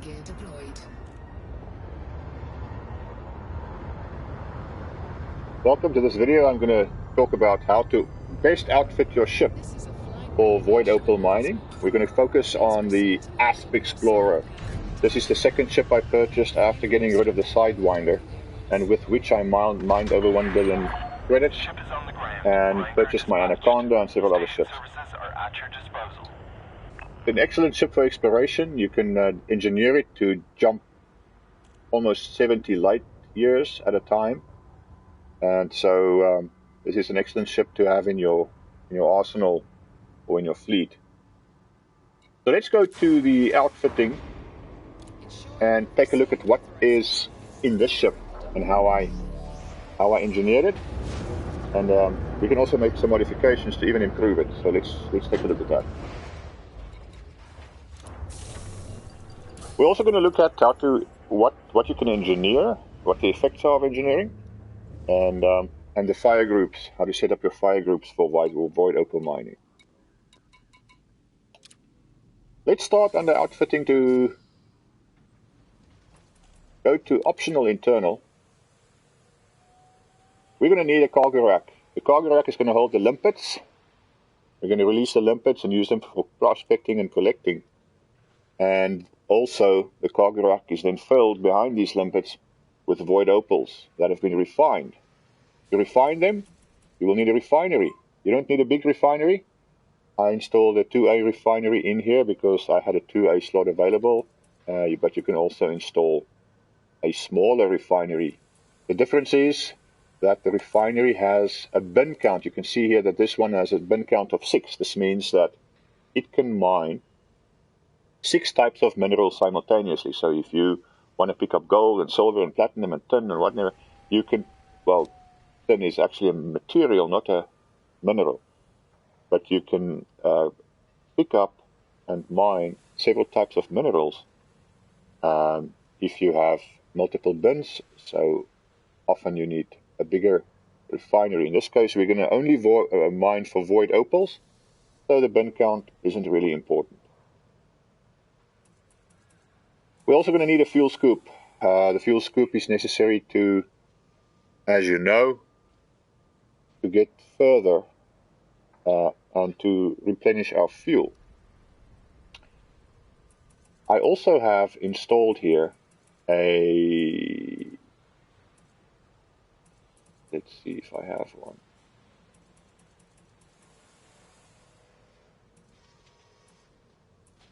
Gear deployed. Welcome to this video. I'm going to talk about how to best outfit your ship for Void Opal Mining. We're going to focus on the ASP Explorer. This is the second ship I purchased after getting rid of the Sidewinder, and with which I mined over 1 billion credits and purchased my Anaconda and several other ships. An excellent ship for exploration. You can engineer it to jump almost 70 light years at a time, and so this is an excellent ship to have in your arsenal or in your fleet. So let's go to the outfitting and take a look at what is in this ship and how I engineered it, and we can also make some modifications to even improve it. So let's take a look at that. We're also going to look at how to what you can engineer, what the effects are of engineering, and the fire groups, how to set up your fire groups for Void Opal Mining. Let's start under outfitting. To go to optional internal, we're going to need a cargo rack. The cargo rack is going to hold the limpets. We're going to release the limpets and use them for prospecting and collecting. And also the cargo rack is then filled behind these limpets with void opals that have been refined. To refine them, you will need a refinery. You don't need a big refinery. I installed a 2A refinery in here because I had a 2A slot available, but you can also install a smaller refinery. The difference is that the refinery has a bin count. You can see here that this one has a bin count of 6. This means that it can mine 6 types of minerals simultaneously. So if you want to pick up gold and silver and platinum and tin and whatever, you can, well, tin is actually a material, not a mineral. But you can pick up and mine several types of minerals if you have multiple bins. So often you need a bigger refinery. In this case, we're going to only mine for void opals, so the bin count isn't really important. We're also going to need a fuel scoop. The fuel scoop is necessary to, as you know, to get further and to replenish our fuel. I also have installed here let's see if I have one.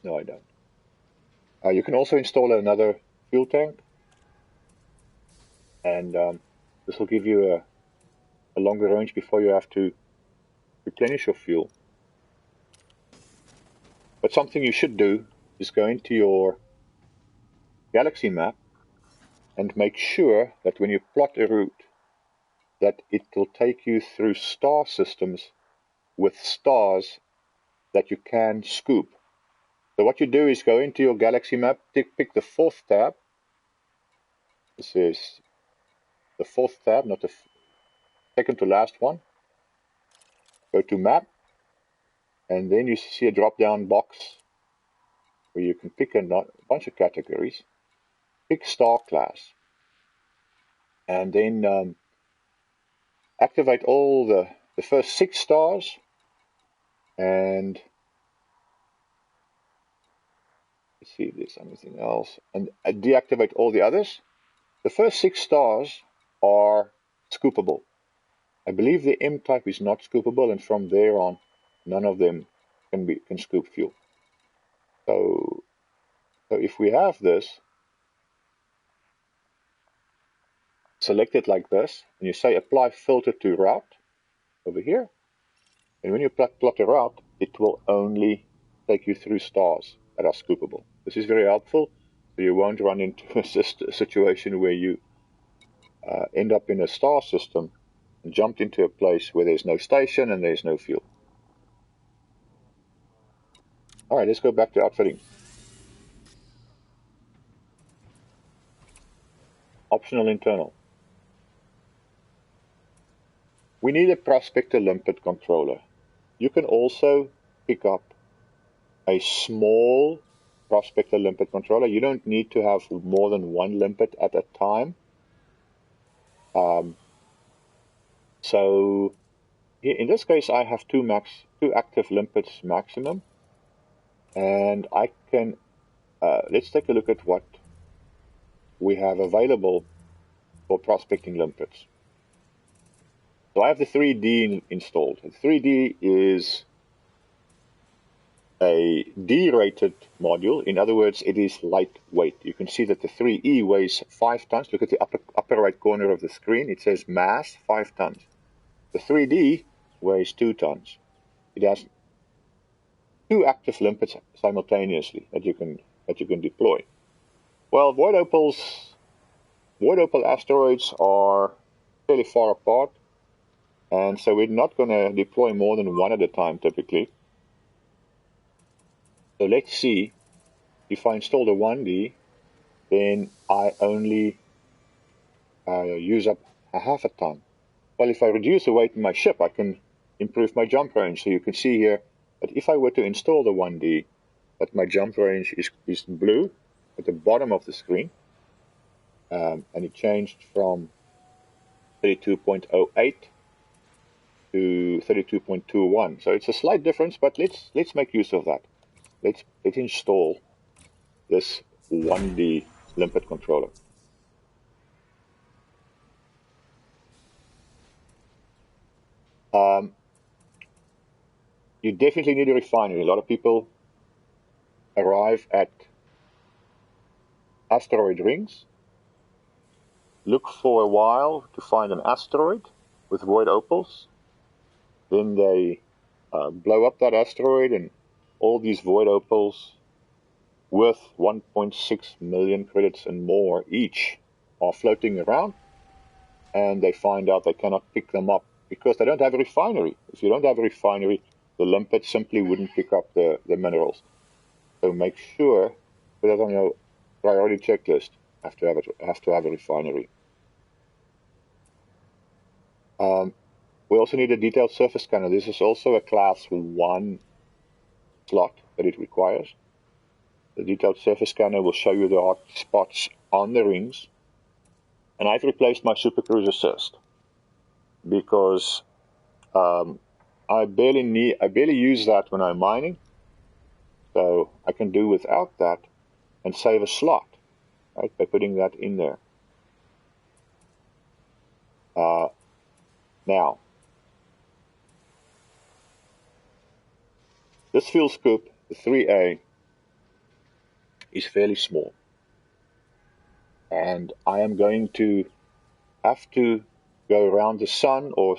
No, I don't. You can also install another fuel tank, and this will give you a longer range before you have to replenish your fuel. But something you should do is go into your galaxy map and make sure that when you plot a route, that it will take you through star systems with stars that you can scoop. So what you do is go into your galaxy map, pick the 4th tab. This is the 4th tab, not the second to last one. Go to map, and then you see a drop-down box where you can pick a bunch of categories. Pick star class, and then activate all the first 6 stars, and let's see if there's anything else, and deactivate all the others. The first 6 stars are scoopable. I believe the M type is not scoopable, and from there on, none of them can scoop fuel. So if we have this, select it like this, and you say apply filter to route over here, and when you plot a route, it will only take you through stars that are scoopable. This is very helpful, so you won't run into a situation where you end up in a star system and jumped into a place where there's no station and there's no fuel. Alright, let's go back to outfitting. Optional internal. We need a prospector limpet controller. You can also pick up a small prospector limpet controller. You don't need to have more than one limpet at a time. So in this case, I have two active limpets maximum, and I can let's take a look at what we have available for prospecting limpets. So I have the 3D installed. The 3D is a D-rated module. In other words, it is lightweight. You can see that the 3E weighs 5 tons. Look at the upper right corner of the screen. It says mass 5 tons. The 3D weighs 2 tons. It has 2 active limpets simultaneously that you can deploy. Well, Void Opal asteroids are fairly far apart, and so we're not going to deploy more than one at a time typically. So let's see, if I install the 1D, then I only use up a half a ton. Well, if I reduce the weight in my ship, I can improve my jump range. So you can see here that if I were to install the 1D, that my jump range is blue at the bottom of the screen. And it changed from 32.08 to 32.21. So it's a slight difference, but let's make use of that. Let's install this 1D limpet controller. You definitely need a refinery. A lot of people arrive at asteroid rings, look for a while to find an asteroid with void opals, then they blow up that asteroid, and all these void opals worth 1.6 million credits and more each are floating around, and they find out they cannot pick them up because they don't have a refinery. If you don't have a refinery, the limpet simply wouldn't pick up the minerals. So make sure, put that on your priority checklist, have to have a refinery. We also need a detailed surface scanner. This is also a class 1 slot that it requires. The detailed surface scanner will show you the hot spots on the rings. And I've replaced my Super Cruise Assist because I barely use that when I'm mining. So I can do without that and save a slot, right, by putting that in there. Now, this fuel scoop, the 3A, is fairly small. And I am going to have to go around the sun or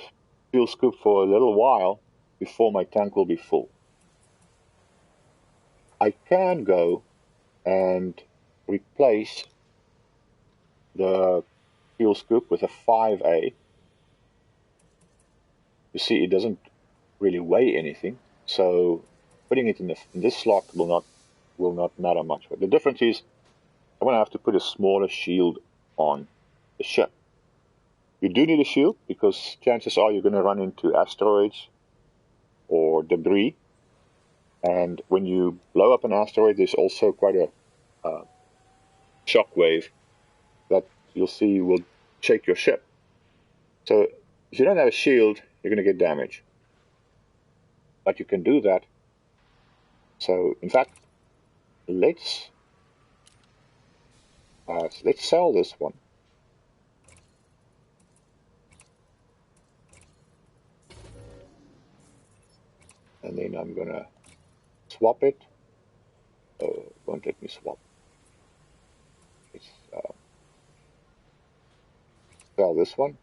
fuel scoop for a little while before my tank will be full. I can go and replace the fuel scoop with a 5A. You see, it doesn't really weigh anything, so putting it in this slot will not matter much. But the difference is I'm going to have to put a smaller shield on the ship. You do need a shield because chances are you're going to run into asteroids or debris. And when you blow up an asteroid, there's also quite a shock wave that you'll see will shake your ship. So if you don't have a shield, you're going to get damage. But you can do that. So in fact, let's sell this one. And then I'm going to swap it. Oh, it won't let me swap. Let's sell this one.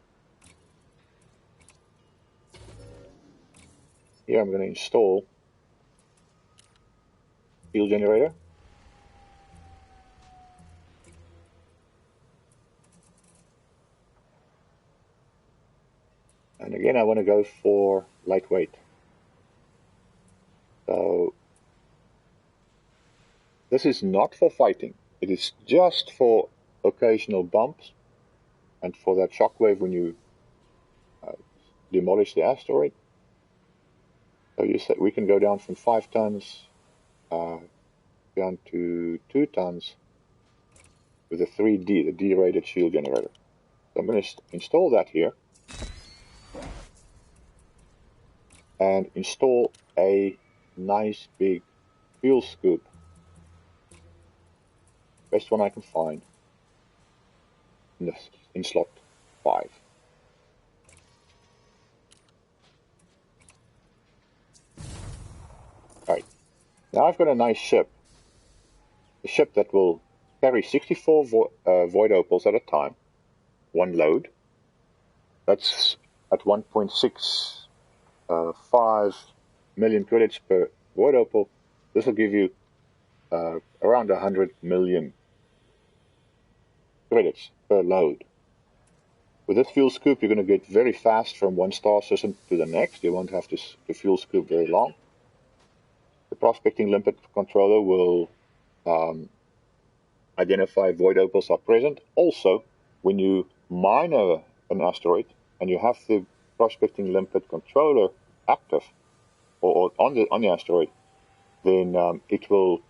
Here I'm going to install fuel generator. And again, I want to go for lightweight. So this is not for fighting. It is just for occasional bumps and for that shockwave when you demolish the asteroid. So we can go down from 5 tons to down to 2 tons with a 3D, the D-rated shield generator. So I'm going to install that here and install a nice big fuel scoop, best one I can find, in slot 5. Right, now I've got a nice ship, a ship that will carry 64 Void Opals at a time, one load. That's at 1.65 million credits per Void Opal. This will give you around 100 million credits per load. With this fuel scoop, you're going to get very fast from one star system to the next. You won't have to fuel scoop very long. The prospecting limpet controller will identify Void Opals are present. Also, when you mine an asteroid and you have the prospecting limpet controller active or on the asteroid, then the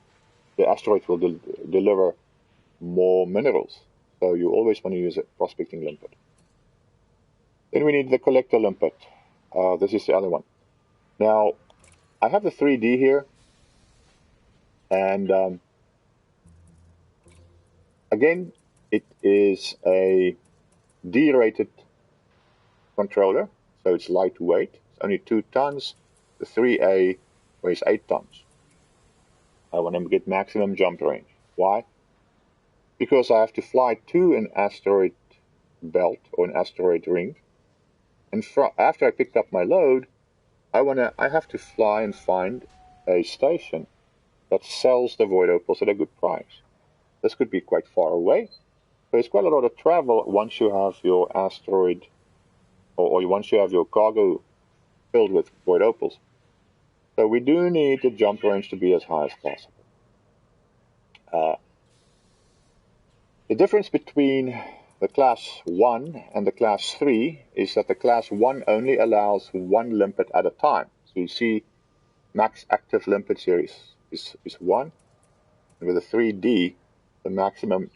asteroid will deliver more minerals. So you always want to use a prospecting limpet. Then we need the collector limpet. This is the other one. Now, I have the 3D here, and again, it is a D-rated controller, so it's lightweight. It's only 2 tons. The 3A weighs 8 tons. I want to get maximum jump range. Why? Because I have to fly to an asteroid belt or an asteroid ring, and after I picked up my load, I have to fly and find a station that sells the Void Opals at a good price. This could be quite far away, so it's quite a lot of travel once you have your asteroid, or once you have your cargo filled with Void Opals. So we do need the jump range to be as high as possible. The difference between the class 1 and the class 3 is that the class 1 only allows 1 limpet at a time. So you see max active limpet here is 1. And with a 3D, the maximum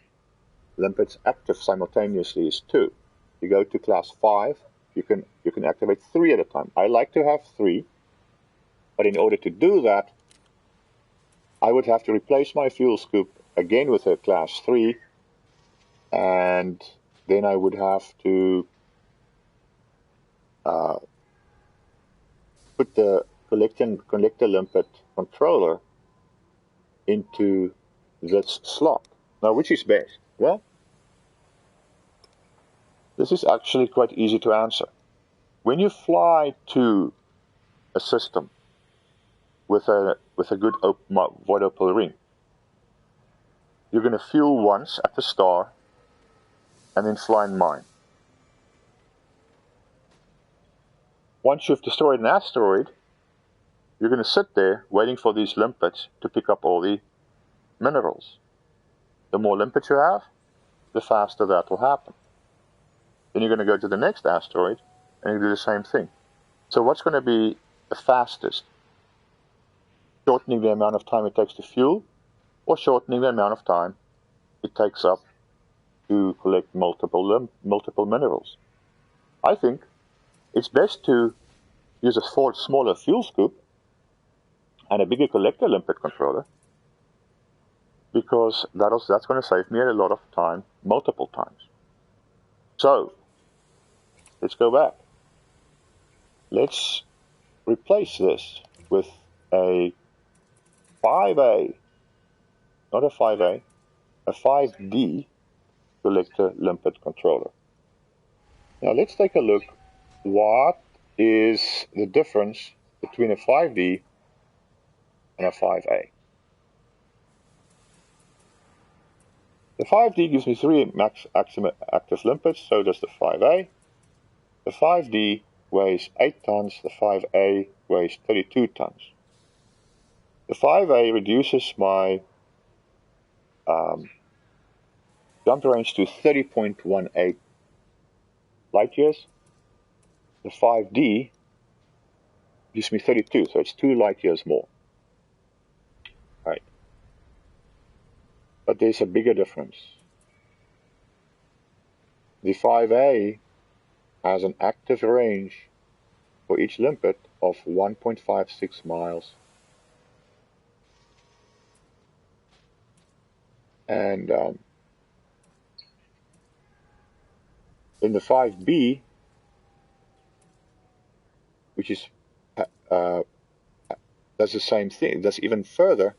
limpets active simultaneously is 2. You go to class 5, you can activate 3 at a time. I like to have 3, but in order to do that, I would have to replace my fuel scoop again with a class 3, and then I would have to put the collector limpet controller into this slot. Now, which is best? Well, this is actually quite easy to answer. When you fly to a system with a good Void Opal ring, you're going to fuel once at the star and then fly and mine. Once you've destroyed an asteroid, you're going to sit there waiting for these limpets to pick up all the minerals. The more limpets you have, the faster that will happen. Then you're going to go to the next asteroid and you do the same thing. So what's going to be the fastest? Shortening the amount of time it takes to fuel, or shortening the amount of time it takes up to collect multiple minerals? I think it's best to use a smaller fuel scoop and a bigger collector limpet controller, because that's going to save me a lot of time, multiple times. So, let's go back. Let's replace this with a 5A, not a 5A, a 5D collector limpet controller. Now let's take a look. What is the difference between a 5D and a 5A? The 5D gives me 3 max active limpets, so does the 5A. The 5D weighs 8 tons, the 5A weighs 32 tons. The 5A reduces my jump range to 30.18 light years. The 5D gives me 32, so it's 2 light years more. Right. But there's a bigger difference. The 5A has an active range for each limpet of 1.56 miles. And in the 5B, which is does the same thing, does even further,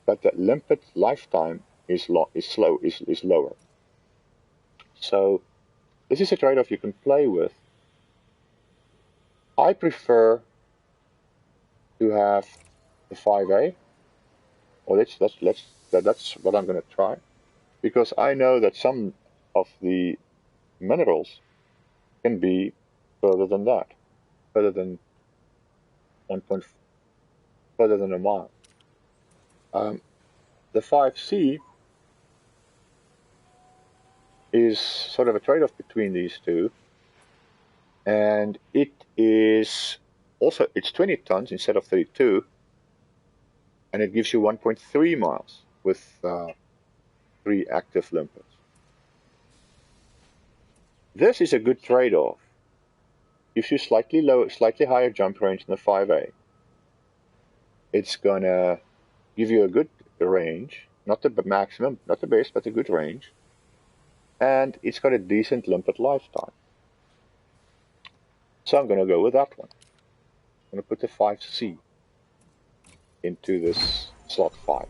but the limpet lifetime is lower. So this is a trade-off you can play with. I prefer to have the 5A, or that's what I'm going to try, because I know that some of the minerals can be further than that, further than further than a mile. The 5C is sort of a trade-off between these two, and it is also, it's 20 tons instead of 32, and it gives you 1.3 miles with 3 active limpets. This is a good trade-off. Gives you slightly higher jump range than the 5A. It's gonna give you a good range, not the maximum, not the best, but a good range, and it's got a decent limpet lifetime. So I'm going to go with that one. I'm going to put the 5C into this slot 5.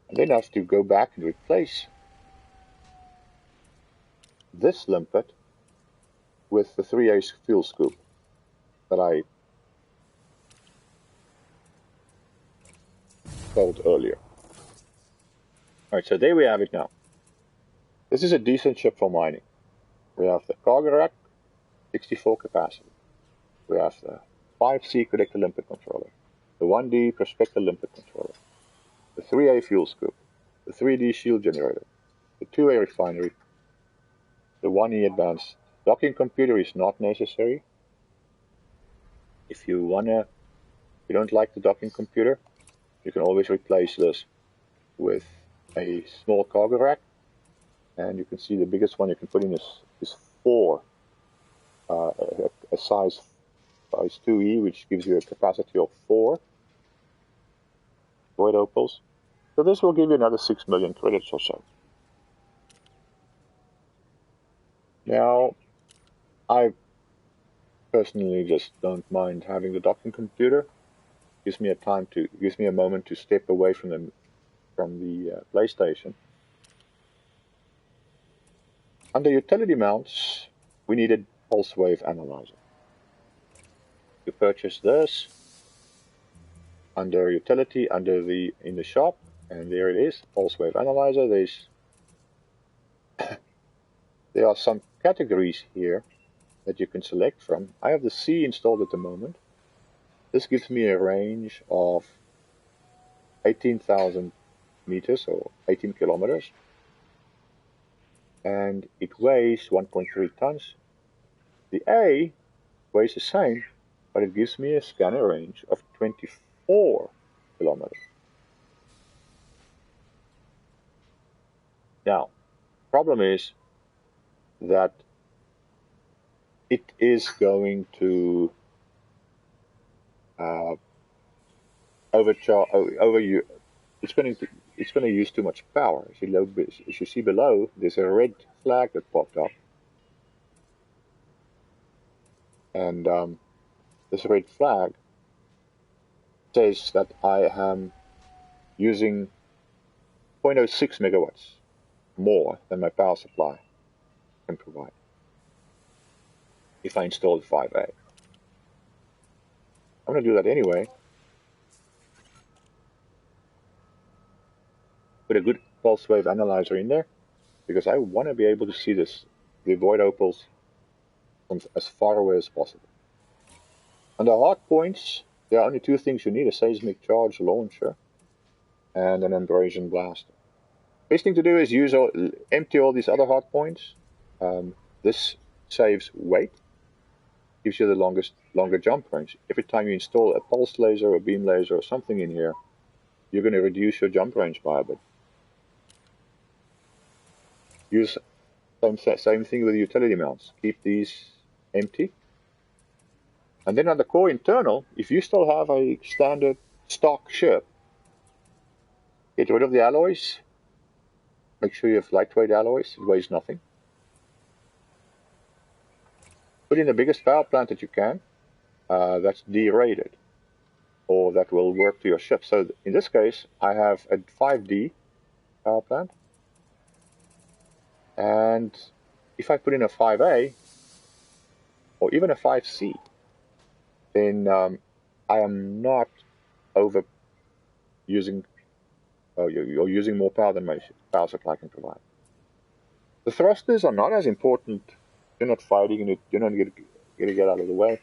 And then I have to go back and replace this limpet with the 3A fuel scoop that I told earlier. Alright, so there we have it now. This is a decent ship for mining. We have the cargo rack, 64 capacity. We have the 5C collector limpet controller, the 1D prospector limpet controller, the 3A fuel scoop, the 3D shield generator, the 2A refinery, the 1E advanced. Docking computer is not necessary. If you don't like the docking computer, you can always replace this with a small cargo rack. And you can see the biggest one you can put in is 4, a size 2E, which gives you a capacity of 4 void opals. So this will give you another 6 million credits or so. Now, I personally just don't mind having the docking computer. Gives me a moment to step away from the PlayStation. Under utility mounts, we needed pulse wave analyzer. You purchase this under utility, in the shop, and there it is, pulse wave analyzer. There are some categories here that you can select from. I have the C installed at the moment. This gives me a range of 18,000 meters or 18 kilometers. And it weighs 1.3 tons. The A weighs the same, but it gives me a scanner range of 24 kilometers. Now, problem is that it is going to it's going to use too much power. As you see below, there's a red flag that popped up, and this red flag says that I am using 0.06 megawatts more than my power supply can provide if I install the 5A. I'm going to do that anyway. Put a good pulse wave analyzer in there, because I want to be able to see the void opals from as far away as possible. On the hard points, there are only 2 things you need: a seismic charge launcher and an abrasion blaster. Best thing to do is empty all these other hard points. This saves weight, gives you the longer jump range. Every time you install a pulse laser or beam laser or something in here, you're going to reduce your jump range by a bit. Use same thing with utility mounts. Keep these empty. And then on the core internal, if you still have a standard stock ship, get rid of the alloys. Make sure you have lightweight alloys. It weighs nothing. Put in the biggest power plant that you can. That's D-rated, or that will work to your ship. So in this case, I have a 5D power plant. And if I put in a 5A, or even a 5C, then I am not over using, you're using more power than my power supply can provide. The thrusters are not as important. You're not fighting it. You're not going to get out of the way.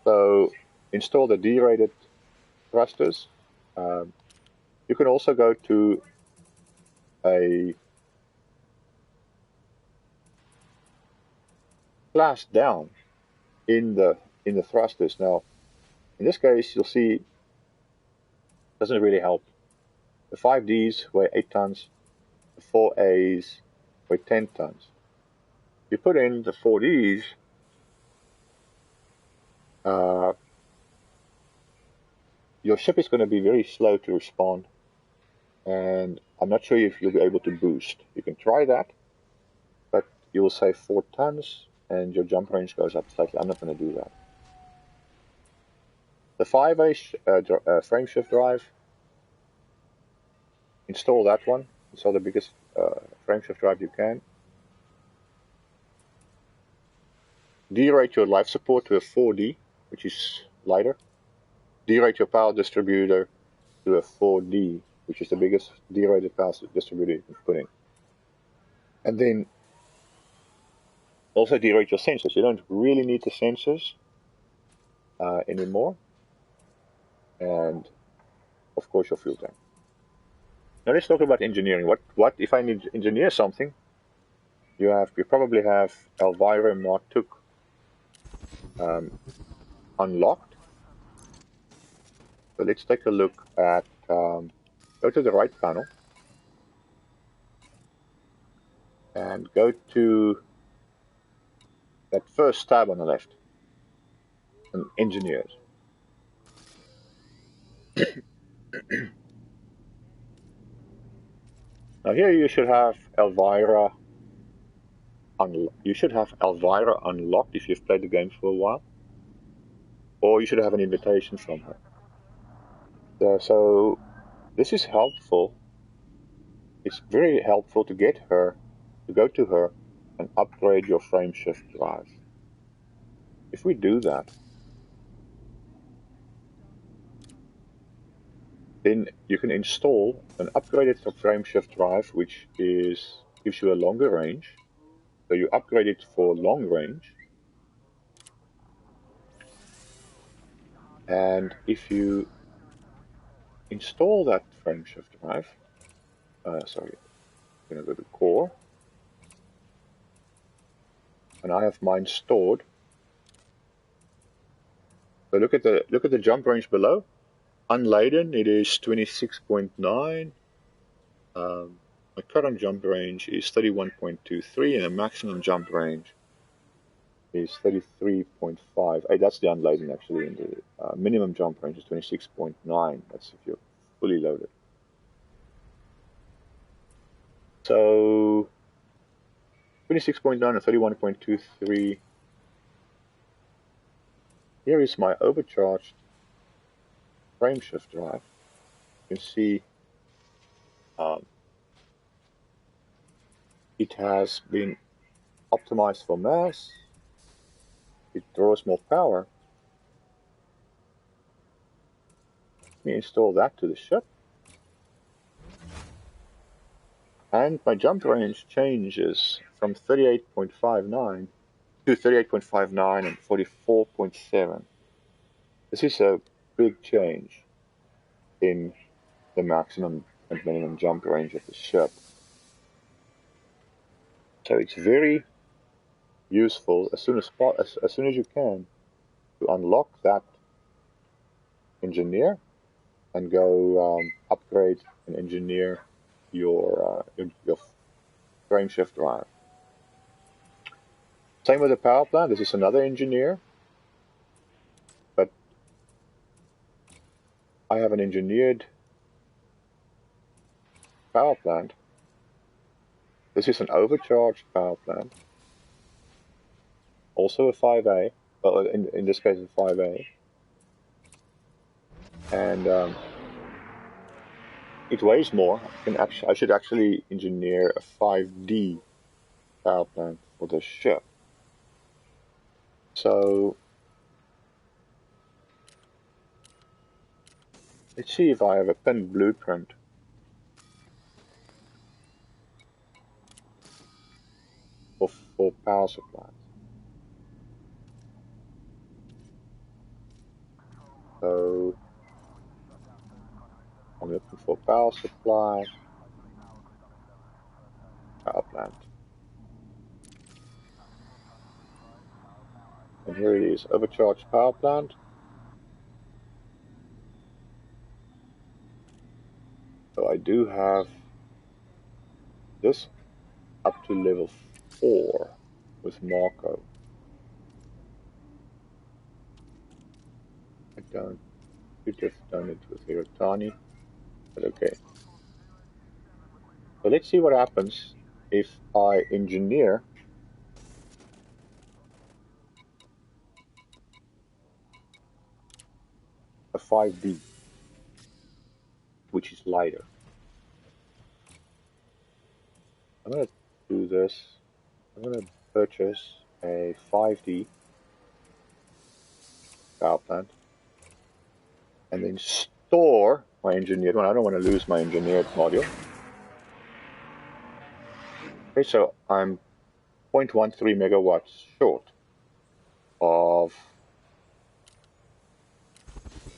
So install the D-rated thrusters. You can also go to a class down in the thrusters. Now, in this case, you'll see it doesn't really help. The 5Ds weigh 8 tons. The 4As weigh 10 tons. You put in the 4Ds, your ship is going to be very slow to respond, and I'm not sure if you'll be able to boost. You can try that, but you will save 4 tons, and your jump range goes up slightly. I'm not going to do that. The 5A frame shift drive, install that one. Install the biggest frame shift drive you can. Derate your life support to a 4D, which is lighter. Derate your power distributor to a 4D, which is the biggest derated power distributor you can put in. And then also derate your sensors. You don't really need the sensors anymore. And of course your fuel tank. Now let's talk about engineering. What if I need to engineer something? You probably have Elvira Mark II unlocked. So let's take a look at, go to the right panel and go to that first tab on the left, and engineers. Now here you should have Elvira unlocked if you've played the game for a while, or you should have an invitation from her. So this is helpful. It's very helpful to get her, to go to her and upgrade your frame shift drive. If we do that, then you can install an upgraded frame shift drive, which gives you a longer range. So you upgrade it for long range. And if you install that frame shift drive, sorry, I'm going to go to core, and I have mine stored. So look at the jump range below. Unladen, it is 26.9. My current jump range is 31.23, and the maximum jump range is 33.5. Hey, that's the unladen actually, and the minimum jump range is 26.9. That's if you're fully loaded. So 26.9 and 31.23. Here is my overcharged frame shift drive. You can see it has been optimized for mass. It draws more power. Let me install that to the ship. And my jump range changes from 38.59 to 38.59 and 44.7. This is a big change in the maximum and minimum jump range of the ship. So it's very useful as soon as you can to unlock that engineer and go upgrade and engineer your frame shift drive. Same with the power plant. This is another engineer, but I have an engineered power plant. This is an overcharged power plant. Also a 5A, well, in this case a 5A. And it weighs more. I should actually engineer a 5D power plant for this ship. So let's see if I have a pinned blueprint. For power supplies. So I'm looking for power supply, power plant. And here it is, overcharged power plant. So I do have this up to level 4 with Marco. I could have done it with Hirotani, but okay. So let's see what happens if I engineer a 5D, which is lighter. I'm going to do this. I'm going to purchase a 5D power plant and then store my engineered one. I don't want to lose my engineered module. Okay, so I'm 0.13 megawatts short of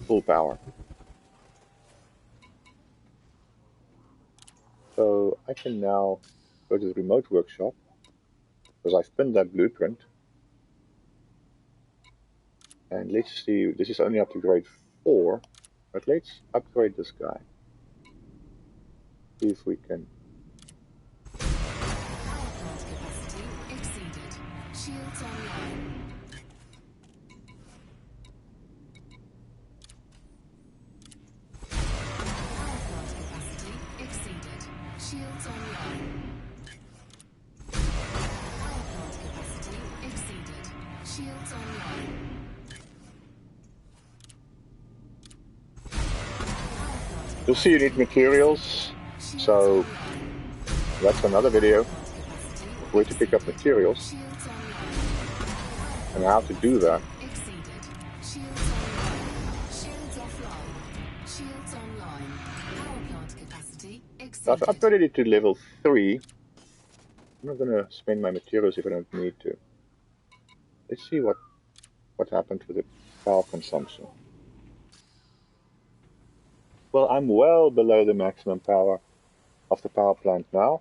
full power. So I can now go to the remote workshop because I've pinned that blueprint. And let's see, this is only up to grade 4, but let's upgrade this guy. See if we can. Shields online. Power plant capacity exceeded. Shields online. Power plant capacity exceeded. Shields online. You'll see you need materials, so that's another video of where to pick up materials and how to do that. I've upgraded it to level 3. I'm not going to spend my materials if I don't need to. Let's see what happened with the power consumption. Well, I'm well below the maximum power of the power plant now.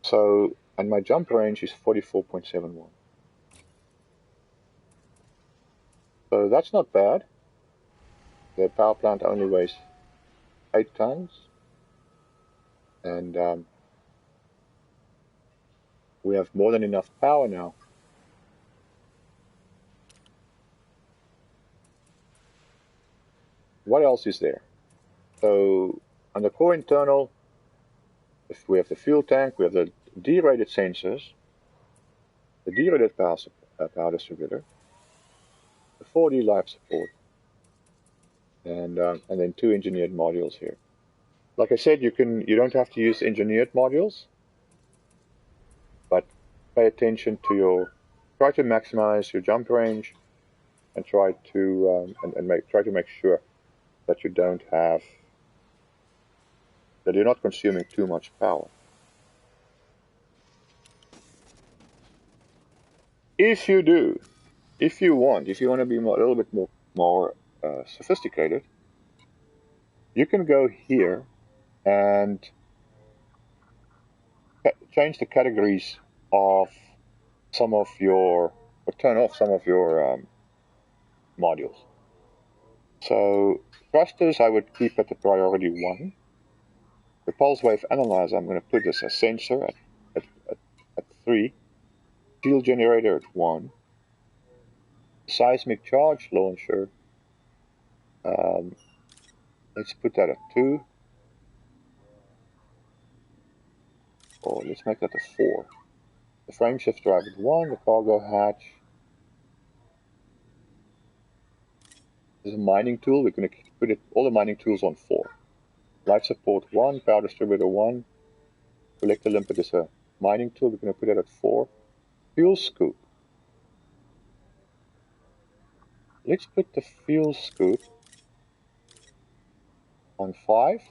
So, and my jump range is 44.71. So that's not bad. The power plant only weighs 8 tons. And we have more than enough power now. What else is there? So, on the core internal, if we have the fuel tank, we have the D-rated sensors, the D-rated power distributor, the 4D life support, and then 2 engineered modules here. Like I said, you don't have to use engineered modules, but pay attention to try to maximize your jump range, and try to make sure that you don't have, that you're not consuming too much power. If you do, if you want to be a little bit more sophisticated, you can go here and change the categories of some of your, or turn off some of your modules. So thrusters I would keep at the priority 1. The pulse wave analyzer, I'm going to put this as sensor at 3. Shield generator at 1. Seismic charge launcher, let's put that at 2. Or let's make that a 4. The frame shift drive at 1. The cargo hatch. There's a mining tool. We're going to put all the mining tools on 4. Life support 1. Power distributor 1. Collector limpet is a mining tool. We're going to put it at 4. Fuel scoop. Let's put the fuel scoop on 5.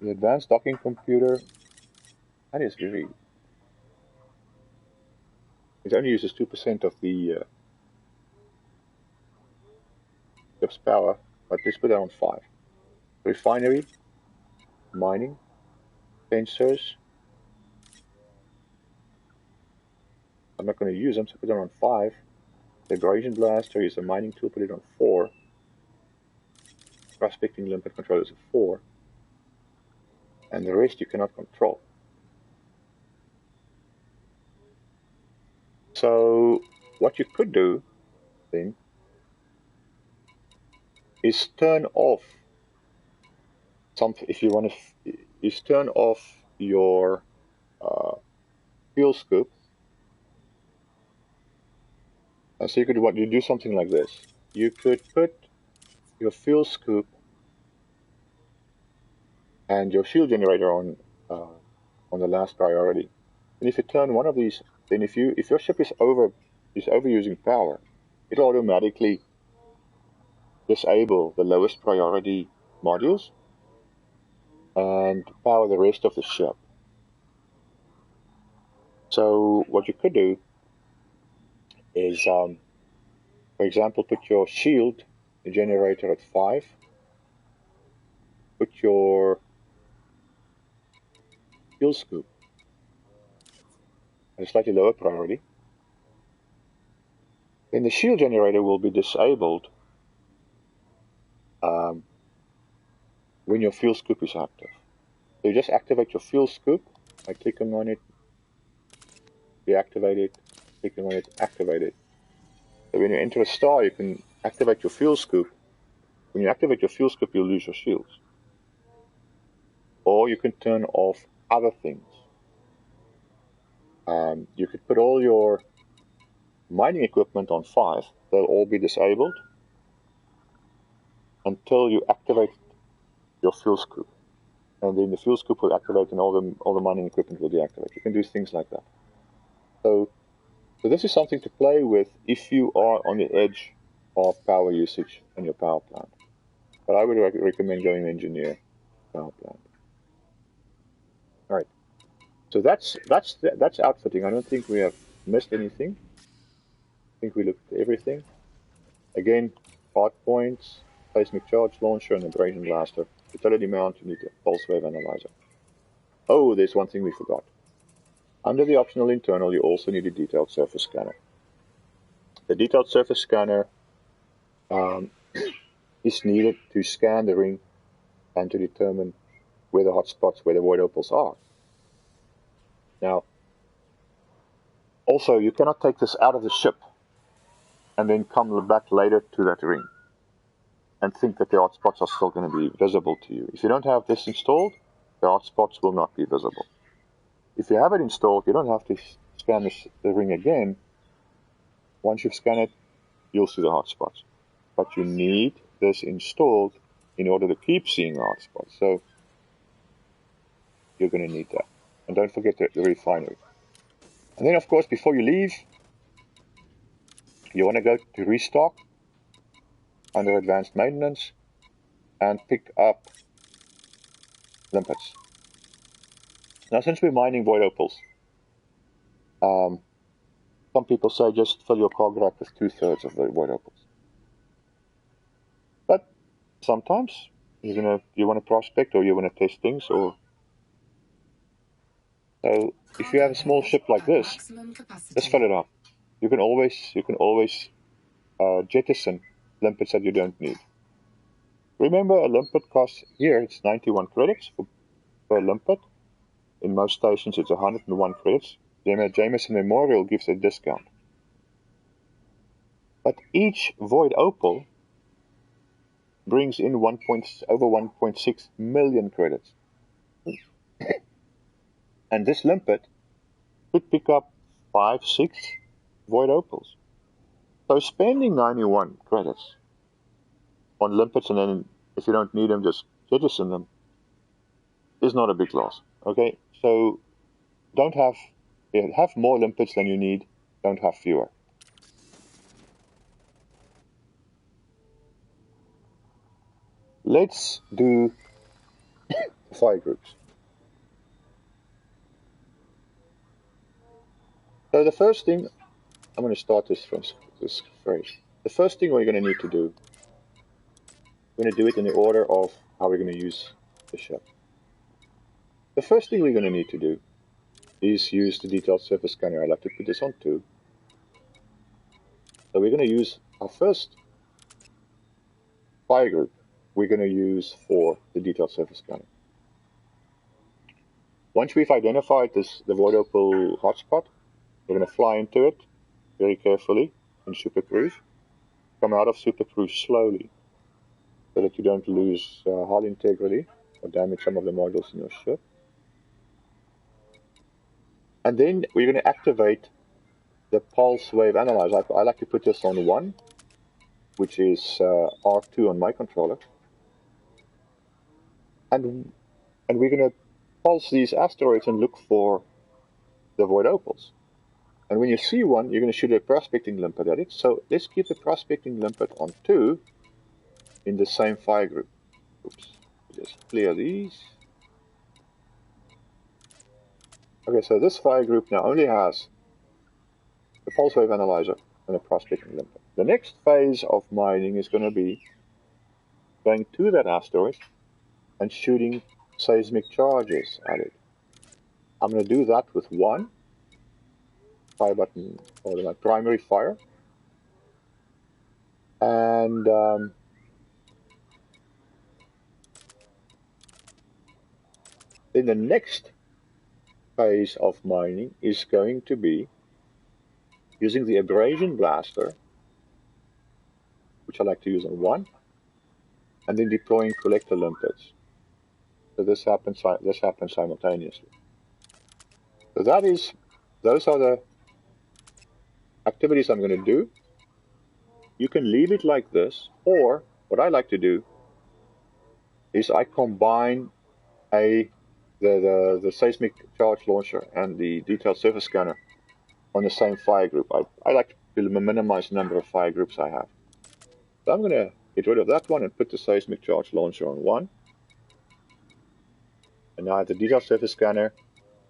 The advanced docking computer, that is very... It only uses 2% of the ship's power, but let's put that on 5. Refinery, mining, sensors. I'm not going to use them, so put them on 5. The abrasion blaster is a mining tool, put it on 4. Prospecting limpet controllers at 4. And the rest you cannot control. So what you could do then is turn off something. If you want to, is turn off your fuel scoop. And so you could do something like this. You could put your fuel scoop and your shield generator on the last priority. And if you turn one of these, then if your ship is overusing power, it'll automatically disable the lowest priority modules and power the rest of the ship. So what you could do is, for example, put your shield generator at 5, put your fuel scoop at a slightly lower priority. Then the shield generator will be disabled when your fuel scoop is active. So you just activate your fuel scoop by clicking on it, deactivate it, clicking on it, activate it. So when you enter a star, you can activate your fuel scoop. When you activate your fuel scoop, you'll lose your shields. Or you can turn off other things. You could put all your mining equipment on 5. They'll all be disabled until you activate your fuel scoop. And then the fuel scoop will activate and all the mining equipment will deactivate. You can do things like that. So this is something to play with if you are on the edge of power usage in your power plant. But I would recommend going engineer power plant. All right. So that's outfitting. I don't think we have missed anything. I think we looked at everything. Again, hard points, seismic charge launcher, and abrasion blaster. Utility mount, you need a pulse wave analyzer. Oh, there's one thing we forgot. Under the optional internal, you also need a detailed surface scanner. The detailed surface scanner is needed to scan the ring and to determine where the hotspots, where the void opals are. Now, also, you cannot take this out of the ship and then come back later to that ring and think that the hotspots are still going to be visible to you. If you don't have this installed, the hotspots will not be visible. If you have it installed, you don't have to scan the ring again. Once you've scanned it, you'll see the hotspots. But you need this installed in order to keep seeing the hotspots. So you're going to need that. And don't forget the refinery. And then, of course, before you leave, you want to go to restock under advanced maintenance and pick up limpets. Now, since we're mining void opals, some people say just fill your cargo rack with 2/3 of the void opals. But sometimes you want to prospect or you want to test things. So if you have a small ship like this, just fill it up. You can always jettison limpets that you don't need. Remember, a limpet costs here, it's 91 credits per limpet. In most stations, it's 101 credits. Jameson Memorial gives a discount. But each Void Opal brings in over 1.6 million credits. And this limpet could pick up 5, 6 Void Opals. So spending 91 credits on limpets, and then if you don't need them, just jettison them, is not a big loss. Okay, so have more limpets than you need, don't have fewer. Let's do fire groups. So the first thing, I'm going to start this from this phrase. The first thing we're going to need to do, we're going to do it in the order of how we're going to use the ship. The first thing we're going to need to do is use the detailed surface scanner. I'd like to put this on 2. So we're going to use our first fire group. We're going to use for the detailed surface scanner. Once we've identified the Void Opal hotspot, we're going to fly into it very carefully in Super Cruise. Come out of Super Cruise slowly so that you don't lose hull integrity or damage some of the modules in your ship. And then we're going to activate the pulse wave analyzer. I like to put this on 1, which is R2 on my controller. And we're going to pulse these asteroids and look for the Void Opals. And when you see one, you're going to shoot a prospecting limpet at it. So let's keep the prospecting limpet on 2 in the same fire group. Oops, just clear these. Okay, so this fire group now only has the pulse wave analyzer and a prospecting limpet. The next phase of mining is going to be going to that asteroid and shooting seismic charges at it. I'm going to do that with 1 fire button, or my primary fire. And then the next phase of mining is going to be using the abrasion blaster, which I like to use on 1, and then deploying collector limpets. So this happens simultaneously. So those are the activities I'm going to do. You can leave it like this, or what I like to do is I combine the seismic charge launcher and the detailed surface scanner on the same fire group. I like to minimize the number of fire groups I have. So I'm going to get rid of that one and put the seismic charge launcher on 1. And now I have the detailed surface scanner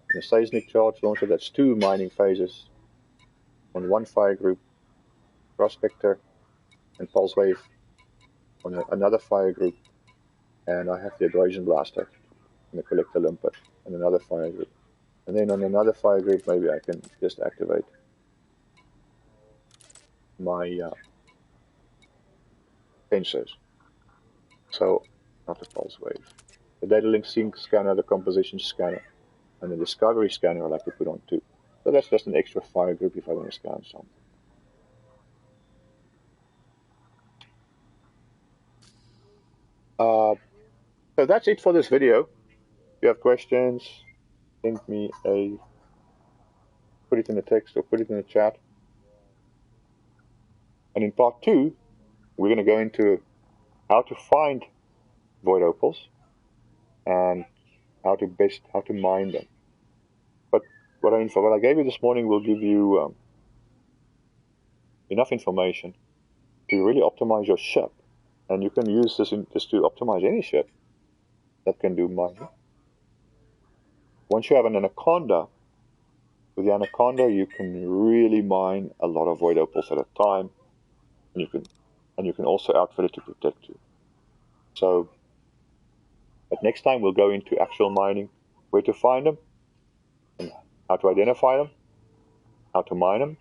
and the seismic charge launcher. That's 2 mining phases on 1 fire group, prospector and pulse wave on another fire group. And I have the abrasion blaster and the collector limpet on another fire group. And then on another fire group, maybe I can just activate my sensors. So, not the pulse wave. The data link sync scanner, the composition scanner, and the discovery scanner I like to put on 2. So that's just an extra fire group if I want to scan something. So that's it for this video. If you have questions, send me put it in the text or put it in the chat. And in part 2, we're going to go into how to find Void Opals and how to mine them. But what I gave you this morning will give you enough information to really optimize your ship. And you can use this to optimize any ship that can do mining. Once you have an Anaconda, with the Anaconda you can really mine a lot of Void Opals at a time, and you can also outfit it to protect you. So, but next time we'll go into actual mining, where to find them, and how to identify them, how to mine them,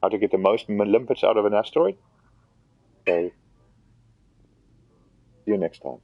how to get the most limpets out of an asteroid. So, See you next time.